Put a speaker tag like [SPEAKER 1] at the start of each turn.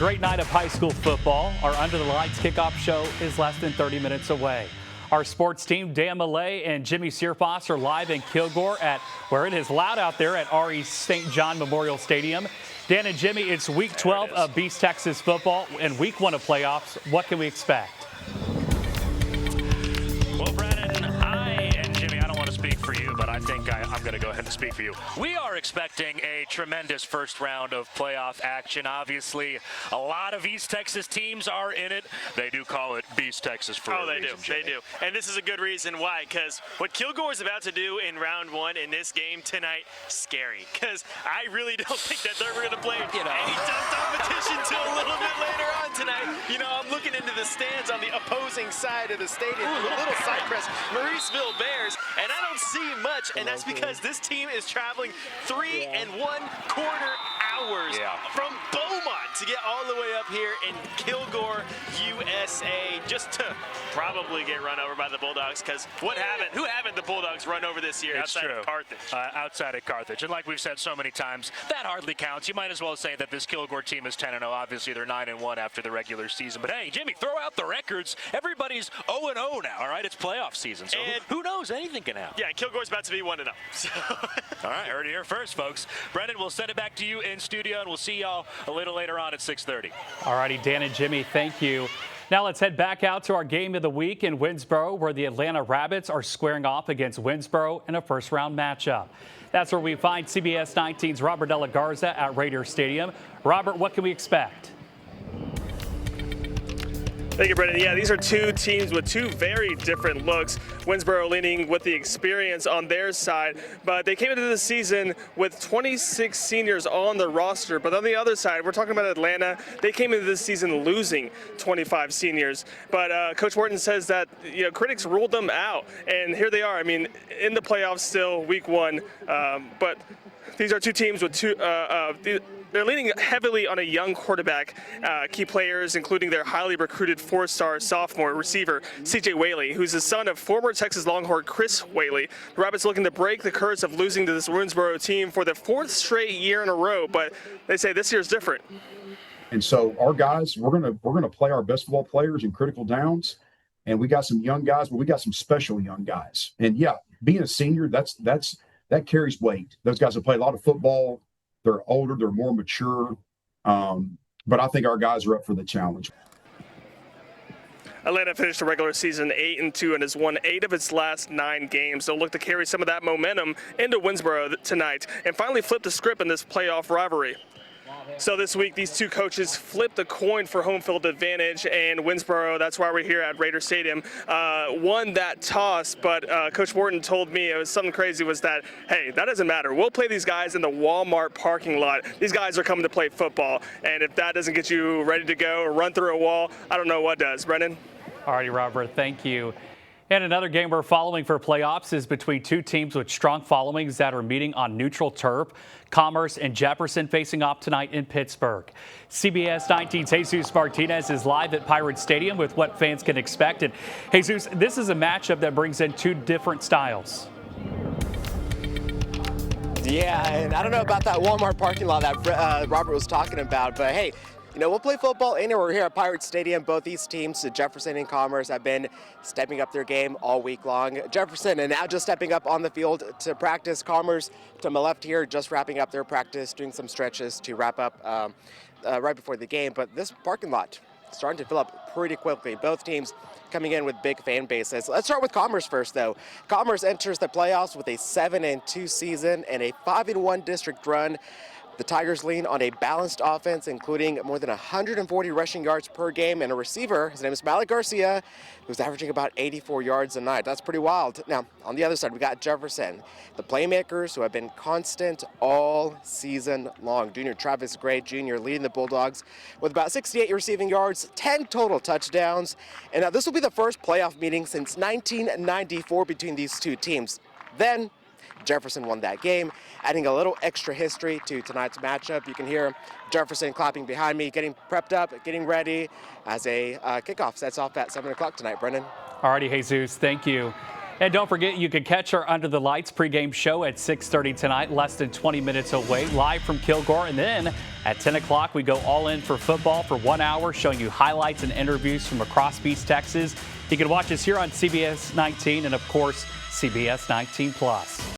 [SPEAKER 1] Great night of high school football. Our Under the Lights kickoff show is less than 30 minutes away. Our sports team, Dan Millay and Jimmy Searfoss, are live in Kilgore at where it is loud out there at R.E. St. John Memorial Stadium. Dan and Jimmy, it's week 12 of Beast Texas football and week 1 of playoffs. What can we expect?
[SPEAKER 2] Well, Brandon, I and Jimmy, I don't want to speak for you, but I think I'm going to go ahead and speak for you. We are expecting a tremendous first round of playoff action. Obviously, a lot of East Texas teams are in it. They do call it Beast Texas for a reason, Jimmy.
[SPEAKER 3] They do. And this is a good reason why, because what Kilgore is about to do in round 1 in this game tonight, scary. Because I really don't think that they're going to play any tough competition till a little bit later on tonight. You know, I'm looking into the stands on the opposing side of the stadium, the little Cypress, Mauriceville Bears, and I don't see much, and that's because this team is traveling 3 1/4 hours from Beaumont to get all the way up here in Kilgore, USA, just to probably get run over by the Bulldogs, because who haven't the Bulldogs run over this year outside of Carthage?
[SPEAKER 2] Outside of Carthage. And like we've said so many times, that hardly counts. You might as well say that this Kilgore team is 10-0. Obviously, they're 9-1 after the regular season. But hey, Jimmy, throw out the records. Everybody's 0-0 now, all right? It's playoff season, so who knows? Anything can happen.
[SPEAKER 3] Yeah, Kilgore's about to be 1-0. So.
[SPEAKER 2] All right, heard it here first, folks. Brendan, we'll send it back to you in studio, and we'll see y'all a little later on at 6:30.
[SPEAKER 1] All righty, Dan and Jimmy, thank you. Now let's head back out to our game of the week in Winnsboro, where the Atlanta Rabbits are squaring off against Winnsboro in a first-round matchup. That's where we find CBS 19's Robert De La Garza at Raider Stadium. Robert, what can we expect?
[SPEAKER 4] Thank you, Brendan. Yeah, these are two teams with two very different looks. Winnsboro leaning with the experience on their side, but they came into the season with 26 seniors on the roster. But on the other side, we're talking about Atlanta. They came into this season losing 25 seniors. But Coach Wharton says that critics ruled them out, and here they are. I mean, in the playoffs still, week 1. But these are two teams with they're leaning heavily on a young quarterback. Key players, including their highly recruited 4-star sophomore receiver, C.J. Whaley, who's the son of former Texas Longhorn Chris Whaley. The Rabbits looking to break the curse of losing to this Winnsboro team for the 4th straight year in a row, but they say this year's different.
[SPEAKER 5] And so our guys, we're gonna play our best football players in critical downs, and we got some young guys, but we got some special young guys. And yeah, being a senior, that carries weight. Those guys have played a lot of football. They're older, they're more mature, but I think our guys are up for the challenge.
[SPEAKER 4] Atlanta finished the regular season 8-2 and has won 8 of its last 9 games. They'll look to carry some of that momentum into Winnsboro tonight and finally flip the script in this playoff rivalry. So this week, these two coaches flipped the coin for home field advantage, and Winnsboro, that's why we're here at Raider Stadium, won that toss. But Coach Wharton told me it was something crazy was that, hey, that doesn't matter. We'll play these guys in the Walmart parking lot. These guys are coming to play football, and if that doesn't get you ready to go or run through a wall, I don't know what does. Brendan?
[SPEAKER 1] All righty, Robert, thank you. And another game we're following for playoffs is between two teams with strong followings that are meeting on neutral turf. Commerce and Jefferson facing off tonight in Pittsburgh. CBS 19's Jesus Martinez is live at Pirate Stadium with what fans can expect. And Jesus, this is a matchup that brings in two different styles.
[SPEAKER 6] Yeah, and I don't know about that Walmart parking lot that Robert was talking about, but hey, we'll play football anywhere here at Pirate Stadium. Both these teams, Jefferson and Commerce, have been stepping up their game all week long. Jefferson and now just stepping up on the field to practice. Commerce to my left here, just wrapping up their practice, doing some stretches to wrap up right before the game. But this parking lot starting to fill up pretty quickly. Both teams coming in with big fan bases. Let's start with Commerce first, though. Commerce enters the playoffs with a 7-2 season and a 5-1 district run. The Tigers lean on a balanced offense, including more than 140 rushing yards per game, and a receiver, his name is Malik Garcia, who's averaging about 84 yards a night. That's pretty wild. Now, on the other side, we got Jefferson, the playmakers who have been constant all season long. Junior Travis Gray Jr. leading the Bulldogs with about 68 receiving yards, 10 total touchdowns. And now this will be the first playoff meeting since 1994 between these two teams. Then Jefferson won that game, adding a little extra history to tonight's matchup. You can hear Jefferson clapping behind me, getting prepped up, getting ready as a kickoff sets off at 7 o'clock tonight. Brendan?
[SPEAKER 1] All righty, Jesus, thank you. And don't forget, you can catch our Under the Lights pregame show at 6:30 tonight, less than 20 minutes away, live from Kilgore. And then at 10 o'clock, we go all in for football for 1 hour, showing you highlights and interviews from across East Texas. You can watch us here on CBS 19 and, of course, CBS 19 Plus.